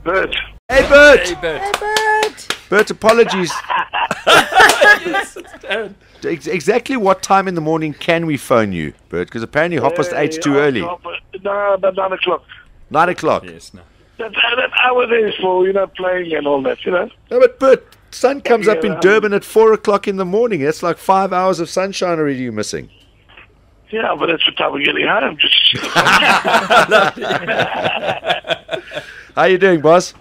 Bert. Hey, Bert. Hey, Bert. Hey, Bert. Bert, apologies. Yes, it's Darren. Exactly what time in the morning can we phone you, Bert? Because apparently 8:30 is too early. No, about 9 o'clock. 9 o'clock. Yes, no. That hour there is for, playing and all that, No, but Bert, sun comes up in Durban at 4 o'clock in the morning. That's like 5 hours of sunshine already you're missing. Yeah, but that's what time we're getting home. Just How you doing, boss?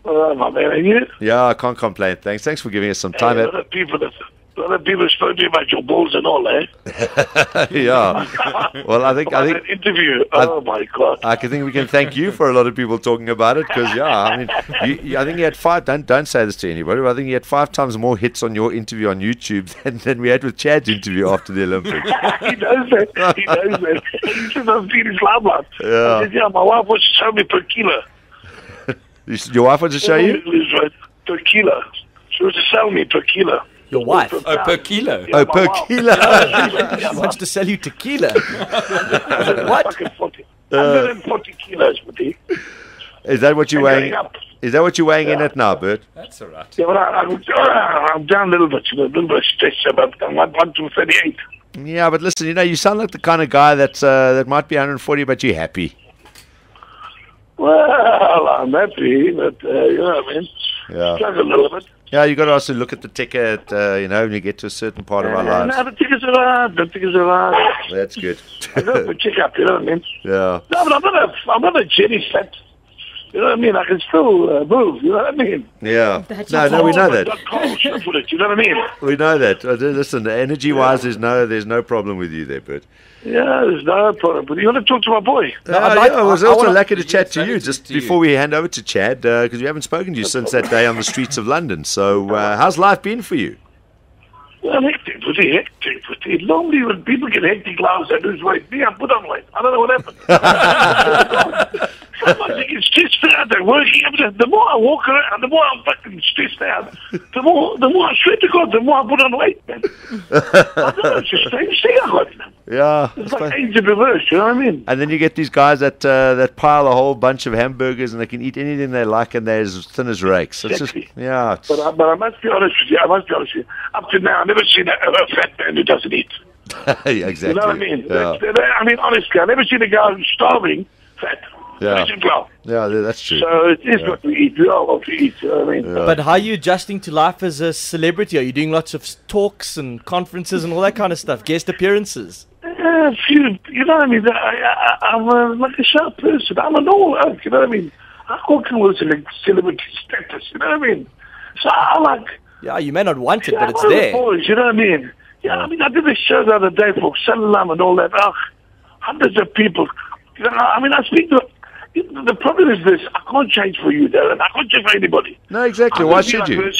my man, and you? Yeah, I can't complain. Thanks for giving us some time. A lot of people spoke to you about your balls and all, eh? Yeah. Well, I think that interview. Oh my God. I think we can thank you for a lot of people talking about it because I mean, I think you had five. Don't say this to anybody. But I think you had 5 times more hits on your interview on YouTube than we had with Chad's interview after the Olympics. He knows that. He says I've seen his limelight. Yeah. I said, my wife wants to show me per kilo. Your wife wants to show you? Per kilo. She wants to sell me per kilo. Your wife? Oh, per kilo. Yeah, Oh, my per wife. kilo. She wants to sell you tequila. What? 140 kilos, buddy. Is that what you're weighing? Up. Is that what you're weighing in at now, Bert? That's all right. Yeah, but I'm down a little bit, a little bit of stress. About I'm 138. Yeah, but listen, you sound like the kind of guy that might be 140, but you're happy. Well, I'm happy, but you know what I mean. Yeah. Struggle a little bit. Yeah, you got to also look at the ticket, when you get to a certain part of our lives. No, the tickets are right. The tickets are right. That's good. I go for a check-up, you know what I mean? Yeah. No, but I'm not a jelly fat. You know what I mean? I can still move, you know what I mean? Yeah. That's No, we know that. Not cold, you know what I mean? We know that. Listen, energy-wise, there's no problem with you there, Bert. Yeah, there's no problem. But you want to talk to my boy? I was I also wanna- lucky to chat to Yes, you it's just to you. before we hand over to Chad, because we haven't spoken to you since that day on the streets of London. So how's life been for you? Well, hectic. Normally when people get hectic lives, they lose weight. Me, I put on weight. I don't know what happened. It's stressed out. They're working. The more I walk around, the more I'm fucking stressed out. The more I swear to God, the more I put on weight, man. I don't know, it's just strange thing I got, man. Yeah. It's like age in reverse, you know what I mean? And then you get these guys that pile a whole bunch of hamburgers and they can eat anything they like and they're as thin as rakes. It's just, Exactly. yeah. But I must be honest with you. Up to now, I've never seen a fat man who doesn't eat. Yeah, exactly. You know what I mean? Yeah. Honestly, I've never seen a guy who's starving fat. Yeah. Well. Yeah, that's true. So it is what we eat. We are what we eat. You know what I mean? But how are you adjusting to life as a celebrity? Are you doing lots of talks and conferences and all that kind of stuff? Guest appearances? A few, you know what I mean? I'm like a sharp person. I'm a normal oak, you know what I mean? I walk in with celebrity status, you know what I mean? So I like... Yeah, you may not want it, but it's one of the there. boys, you know what I mean? Yeah, I mean, I did a show the other day for Salam and all that. Hundreds of people. You know, I mean, I speak to... The problem is this. I can't change for you, Darren. I can't change for anybody. No, exactly. Why should you?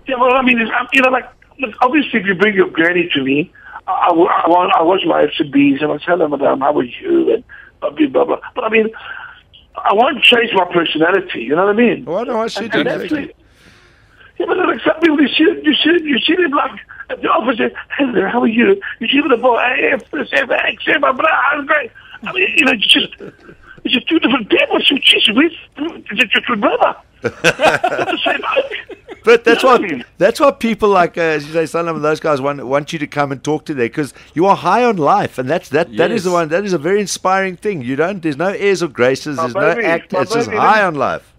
Yeah, well, I mean, look, obviously, if you bring your granny to me, I watch my FCBs and I tell them, Madam, how are you? And blah, blah, blah. But I mean, I won't change my personality. You know what I mean? Why should you? Exactly. Yeah, but like some people, you see them like at the office. Hello, how are you? You see the boy, my brother, I'm great. I mean, it's just two different people. So she's with your brother. Not the same oak. But that's You know why what I mean? that's why people like as you say, some of those guys want you to come and talk to them because you are high on life, and that is the one that is a very inspiring thing. There's no airs or graces, there's no act. It's just high on life.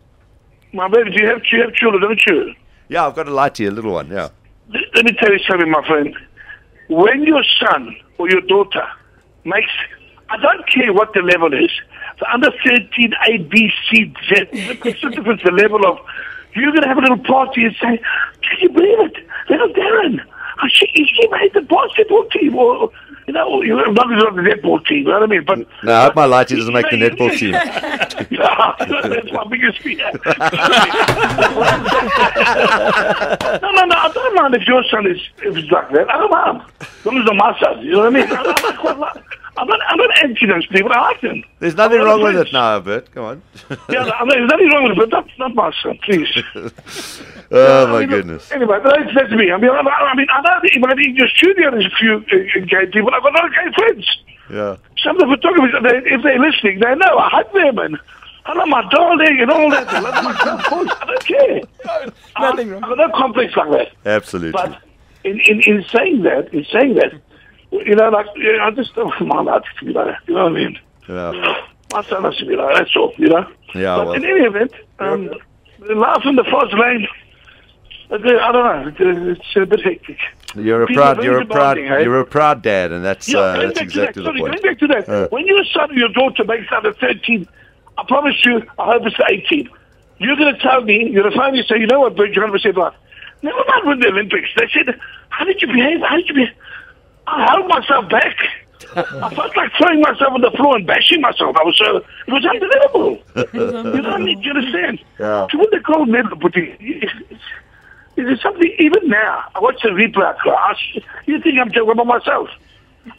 My baby, do you have children, don't you? Yeah, I've got a light here, a little one. Yeah. Let me tell you something, my friend. When your son or your daughter makes, I don't care what the level is, the under 13, A, B, C, Z, it's the difference, the level of, you're going to have a little party and say, can you believe it? Little Darren, she made the basketball team, or, you're not the netball team, you know what I mean? But No, I hope my lighty doesn't make the netball team. That's my biggest fear. No, I don't mind if your son is like that. I don't mind. As long as they're my son, you know what I mean? I'm not anti those people. I like them. There's nothing wrong with it now, Bert. Come on. Yeah, there's nothing wrong with it, but that's not my son, please. Oh, my goodness. Anyway, that's me. I know that in your studio there's a few gay people. I've got a lot of gay friends. Yeah. Some of the photographers, if they're listening, they know. I hug them and hello, my darling, and all that. I love myself, of course. I don't care. Nothing wrong. I've got no complex like that. Absolutely. But in saying that, you know, like, I just don't want my life to be like that. You know what I mean? Yeah. My son has to be like that, that's all, you know? Yeah, but well. in any event, the life in the fast lane, I don't know, it's a bit hectic. You're a proud dad, and that's exactly the point. Going back to that, when your son or your daughter makes out at 13, I promise you, I hope it's 18. You're going to tell me, you're going to finally say, you know what, Bert, you're going to say, like, never mind with the Olympics. They said, how did you behave? I held myself back. I felt like throwing myself on the floor and bashing myself. It was unbelievable. You know what I mean? Do you understand? Yeah. To win the gold medal, but it's something, even now, I watch the replay. You think I'm talking about myself?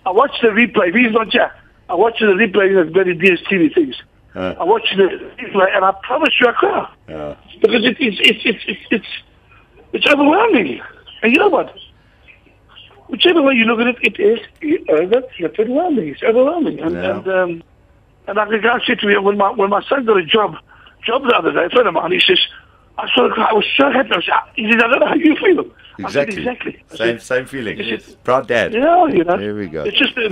I watch the replay. He's not here. I watch the replay of very DSTV things. I watch the replay, and I promise you I cry. Yeah. Because it's overwhelming. And you know what? Whichever way you look at it, it's overwhelming. It's overwhelming. And like the guy said to me, when my son got a job the other day, a friend of mine, he says, I was so happy. He says, I don't know how you feel. Exactly. Exactly. Same feeling. Proud dad. Yeah, you know. There we go. It's just the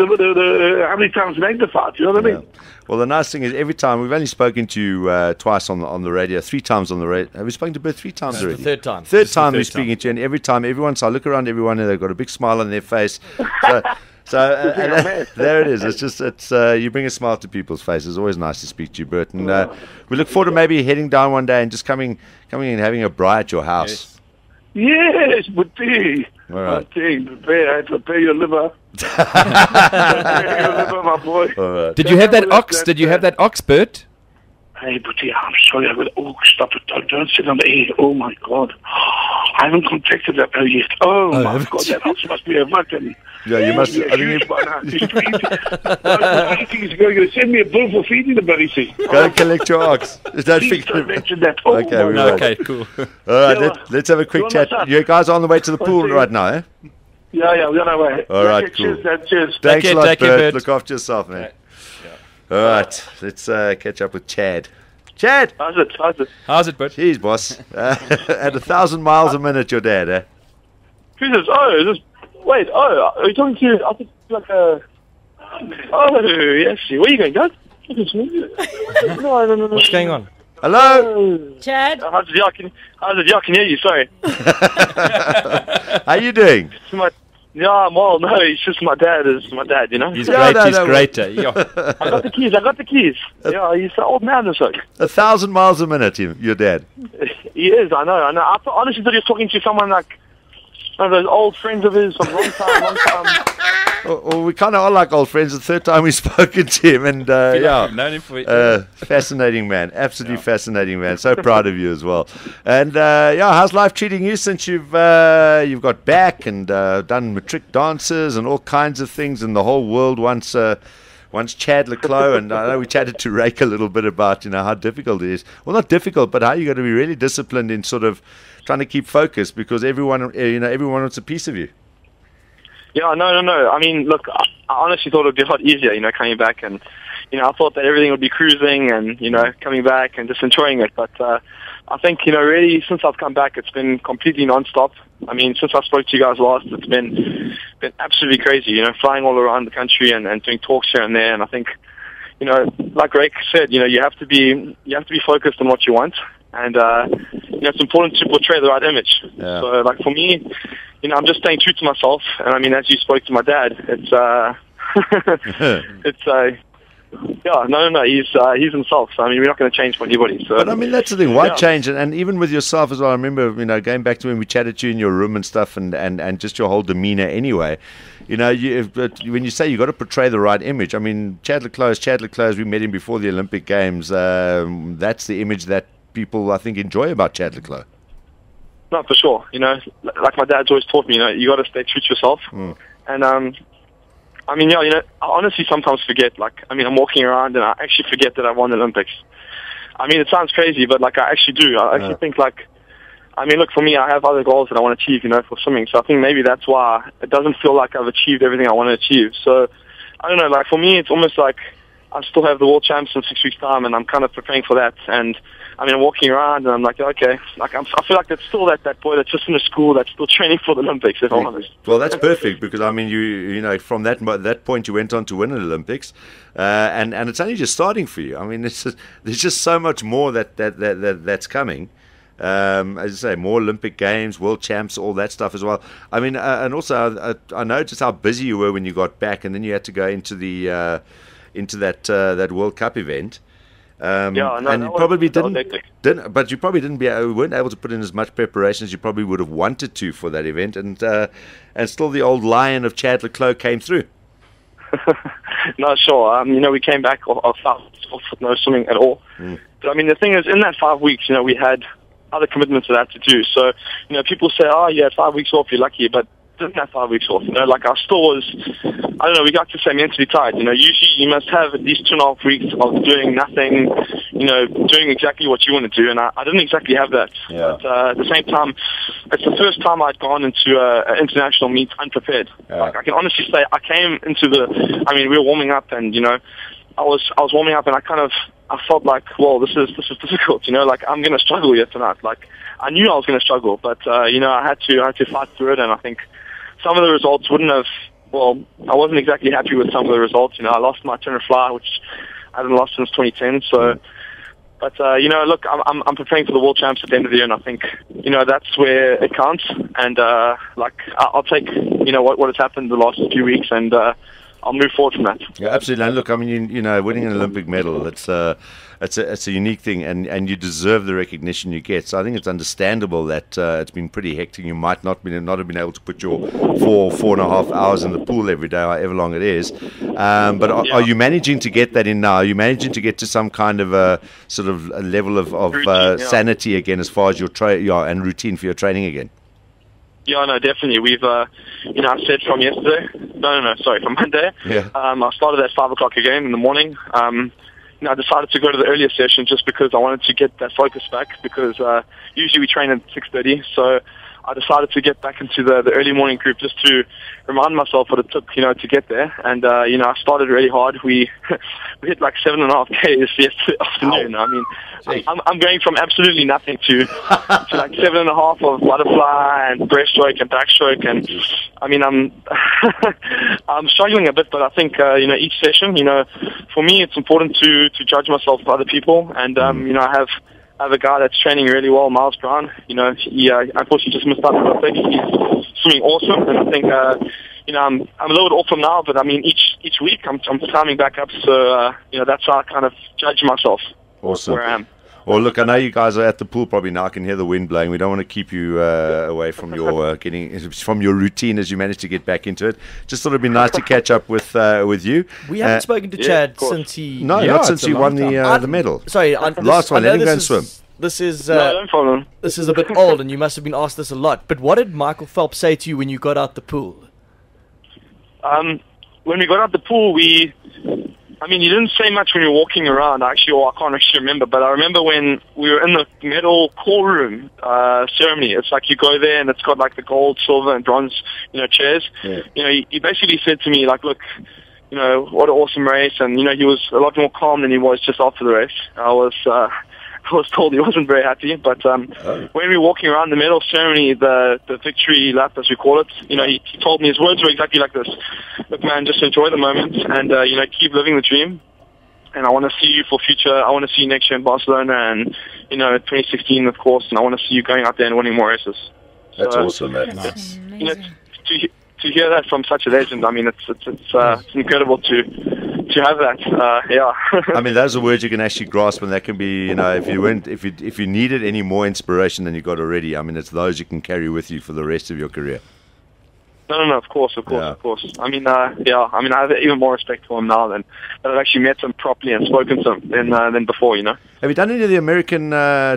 how many times magnified, you know what I mean? Well, the nice thing is every time, we've only spoken to you twice on the radio, 3 times on the radio. Have we spoken to Bert 3 times already? The third time. Third time we're speaking to you, and every time, I look around everyone and they've got a big smile on their face. So there it is. It's you bring a smile to people's faces. It's always nice to speak to you, Bert. And we look forward to maybe heading down one day and just coming and having a braai at your house. Yes, but all right. Prepare your liver. Prepare your liver, my boy. All right. Did you have that ox? Did you have that ox, Bert? Hey, but I'm sorry. Stop it. Don't sit on the air. Oh, my God. I haven't contacted that yet. Oh, my God. That ox must be a fucking... Yeah, you must. I think he's going to send me a bill for feeding the bloody thing. Go and collect your ox. Don't mention that. Oh, okay, Okay, cool. All right, let's have a quick chat. You guys are on the way to the pool right now, eh? Yeah, we're on our way. All right, cool. Cheers. Thanks a lot, Take care, Bert. Bert. Look after yourself, man. All right, let's catch up with Chad. Chad! How's it, Bert? Jeez, boss. At 1,000 miles a minute, your dad, eh? Jesus, wait, are you talking to, I think, like a... Oh, yes, where are you going, Dad? No. What's going on? Hello? Chad? How's it? I can hear you, sorry. How you doing? Yeah, well, no, it's just my dad, you know? He's great. He's great. Yeah. I got the keys. Yeah, he's an old man, this like. 1,000 miles a minute, your dad. He is, I know. I honestly thought he was talking to someone like one of those old friends of his from long time. Well, we kind of are like old friends. The third time we've spoken to him, and known him for fascinating man, absolutely fascinating man. So proud of you as well. And how's life treating you since you've got back and done matric dances and all kinds of things, and the whole world wants Chad Le Clos, and I know we chatted to Rake a little bit about how difficult it is. Well, not difficult, but how you got to be really disciplined in sort of trying to keep focus because everyone wants a piece of you. Yeah, no. I mean, look, I honestly thought it would be a lot easier, coming back, and I thought that everything would be cruising and coming back and just enjoying it. But I think really since I've come back, it's been completely non-stop. I mean, since I spoke to you guys last, it's been absolutely crazy. Flying all around the country and doing talks here and there. And I think, like Rake said, you have to be focused on what you want, and it's important to portray the right image. Yeah. So, like for me, I'm just staying true to myself. And I mean, as you spoke to my dad, it's he's himself. So I mean, we're not going to change for anybody. So, but I mean, that's the thing. Why change? And even with yourself as well. I remember, going back to when we chatted to you in your room and stuff, and just your whole demeanor. Anyway, when you say you got to portray the right image. I mean, Chad Le Clos. We met him before the Olympic Games. That's the image that people, I think, enjoy about Chad Le Clos. No, for sure. Like my dad's always taught me, you got to stay true to yourself. And I mean, I honestly sometimes forget. Like, I mean, I'm walking around and I actually forget that I won the Olympics. I mean, it sounds crazy, but like I actually do. I actually think like, I mean, look, for me, I have other goals that I want to achieve, for swimming. So I think maybe that's why it doesn't feel like I've achieved everything I want to achieve. So I don't know. Like for me, it's almost like I still have the world champs in 6 weeks' time, and I'm kind of preparing for that. And I mean, I'm walking around, and I'm like, okay, like I feel like it's still that boy that's just in the school that's still training for the Olympics. If I'm honest. Well, that's perfect because I mean, you know, from that point you went on to win an Olympics, and it's only just starting for you. I mean, there's just so much more that's coming. As you say, more Olympic Games, World Champs, all that stuff as well. I mean, and also I noticed how busy you were when you got back, and then you had to go into that World Cup event. And you probably didn't, but you probably weren't able to put in as much preparation as you probably would have wanted to for that event, and still the old lion of Chad Le Clos came through. No, sure. You know, we came back off with no swimming at all. But I mean, the thing is, in that 5 weeks, you know, we had other commitments that I had to do. So, you know, people say, oh, you had 5 weeks off, you're lucky, but didn't have 5 weeks off. You know, like I still was, I don't know, we got to say mentally tired. You know, usually you must have at least 2.5 weeks of doing nothing, you know, doing exactly what you want to do. And I didn't exactly have that. Yeah. But at the same time, it's the first time I'd gone into an international meet unprepared. Yeah. Like I can honestly say, I came into we were warming up, and, you know, I was warming up, and I felt like, well, this is difficult, you know, like I'm going to struggle here tonight. Like I knew I was going to struggle, but, you know, I had to fight through it. And I think some of the results I wasn't exactly happy with some of the results. You know, I lost my turn of fly, which I hadn't lost since 2010. So, but, you know, look, I'm preparing for the World Champs at the end of the year, and I think, you know, that's where it counts. And, I'll take, you know, what has happened the last few weeks, and, I'll move forward from that. Yeah, absolutely. And look, I mean, you know, winning an Olympic medal, it's a unique thing, and you deserve the recognition you get. So I think it's understandable that it's been pretty hectic. You might not have been able to put your 4.5 hours in the pool every day, however long it is. But are you managing to get that in now? Are you managing to get to some kind of a sort of a level of routine, sanity again, as far as your and routine for your training again? Yeah, no, definitely. We've, you know, I said from yesterday. From Monday. Yeah. I started at 5 o'clock again in the morning. You know, I decided to go to the earlier session just because I wanted to get that focus back, because usually we train at 6:30. So I decided to get back into the early morning group just to remind myself what it took, you know, to get there. And, you know, I started really hard. We hit like 7.5 Ks yesterday afternoon. I mean, I'm going from absolutely nothing to like 7.5 of butterfly and breaststroke and backstroke. And I mean, I'm struggling a bit, but I think, you know, each session, you know, for me, it's important to judge myself by other people. And, you know, I have a guy that's training really well, Miles Brown. You know, he unfortunately just missed out on the Olympics. He's swimming awesome, and I think you know, I'm a little bit off from now, but I mean each week I'm climbing back up. So you know, that's how I kind of judge myself. Awesome. Where I am. Well, look, I know you guys are at the pool probably now. I can hear the wind blowing. We don't want to keep you away from your from your routine as you manage to get back into it. Just thought it'd be nice to catch up with you. We haven't spoken to Chad since he... No, not since he won the medal. Sorry, last one. Let him go and swim. This is no problem. This is a bit old, and you must have been asked this a lot. But what did Michael Phelps say to you when you got out the pool? When we got out the pool, I mean, you didn't say much when you were walking around, actually, or I can't actually remember, but I remember when we were in the medal call room ceremony. It's like you go there and it's got like the gold, silver, and bronze, you know, chairs. Yeah. You know, he basically said to me, like, look, you know, what an awesome race, and, you know, he was a lot more calm than he was just after the race. I was told he wasn't very happy, but when we were walking around the medal ceremony, the victory lap, as we call it, you know, he told me, his words were exactly like this: look, man, just enjoy the moment, and you know, keep living the dream. And I want to see you for future. I want to see you next year in Barcelona, and, you know, 2016, of course. And I want to see you going out there and winning more races. That's awesome, man. Nice. You know, to hear that from such a legend, I mean, it's incredible to have that. Yeah. I mean, those are words you can actually grasp, and that can be, you know, if you needed any more inspiration than you got already, I mean, it's those you can carry with you for the rest of your career. No, of course. I mean, yeah, I mean, I have even more respect for him now than I've actually met him properly and spoken to him than before, you know. Have you done any of the American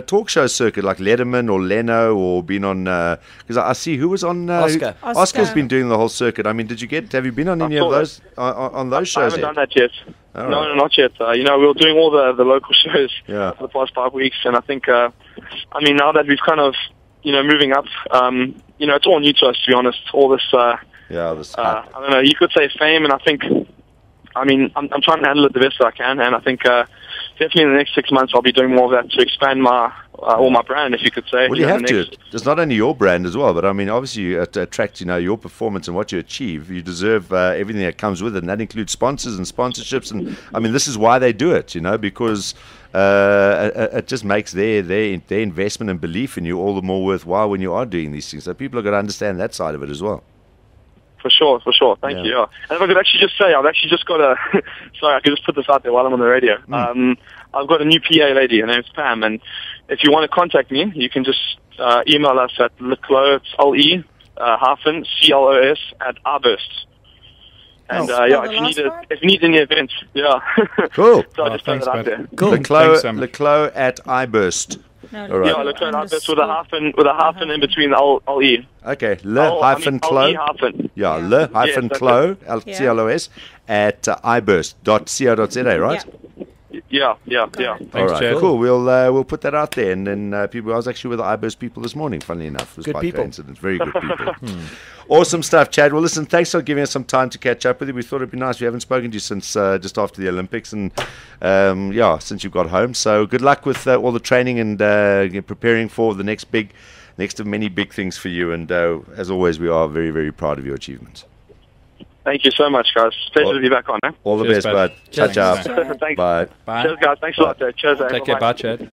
talk show circuit, like Letterman or Leno, or been on, because I see who was on, Oscar. Oscar's been doing the whole circuit. I mean, have you been on any of those, on those shows? I haven't done that yet. All No, right. not yet. You know, we were doing all the local shows Yeah. for the past 5 weeks, and I think, I mean, now that we've kind of, you know, moving up, you know, it's all new to us, to be honest. All this, Yeah, this I don't know, you could say fame, and I think I mean, I'm trying to handle it the best that I can, and I think definitely in the next 6 months I'll be doing more of that to expand my my brand, if you could say. Well, you have to. It's not only your brand as well, but I mean, obviously, you attract your performance and what you achieve. You deserve everything that comes with it, and that includes sponsors and sponsorships. And I mean, this is why they do it, because it just makes their investment and belief in you all the more worthwhile when you are doing these things. So people have got to understand that side of it as well. For sure. Thank you. Yeah. And if I could actually just say, I've actually just got a... sorry, I could just put this out there while I'm on the radio. I've got a new PA lady. Her name's Pam. And if you want to contact me, you can just email us at Le Clos, it's L-E, hyphen, C-L-O-S, at Arburst. And if you need any events, Cool. So I just put that out there. Cool. Le Clos at iBurst. No, All right. Yeah, Le Clos Arburst with a hyphen in between the L-E. Okay, Le-Clos. Yeah, Le-Clos, L-C-L-O-S, at iburst.co.za, right? Yeah. Thanks, All right, Chad. cool. We'll put that out there, and then people. I was actually with the iBurst people this morning. Funnily enough, it was Good by people. coincidence. Very good people. Awesome stuff, Chad. Well, listen, thanks for giving us some time to catch up with you. We thought it'd be nice. We haven't spoken to you since just after the Olympics, and since you got home. So good luck with all the training and preparing for the next of many big things for you. And as always, we are very, very proud of your achievements. Thank you so much, guys. Pleasure to be back on. All the Cheers, best, bud. Cheers. Ciao, Thanks. ciao. Thanks. Bye. Bye. Cheers, guys. Thanks a lot. Cheers. Take care. Bye, Chad.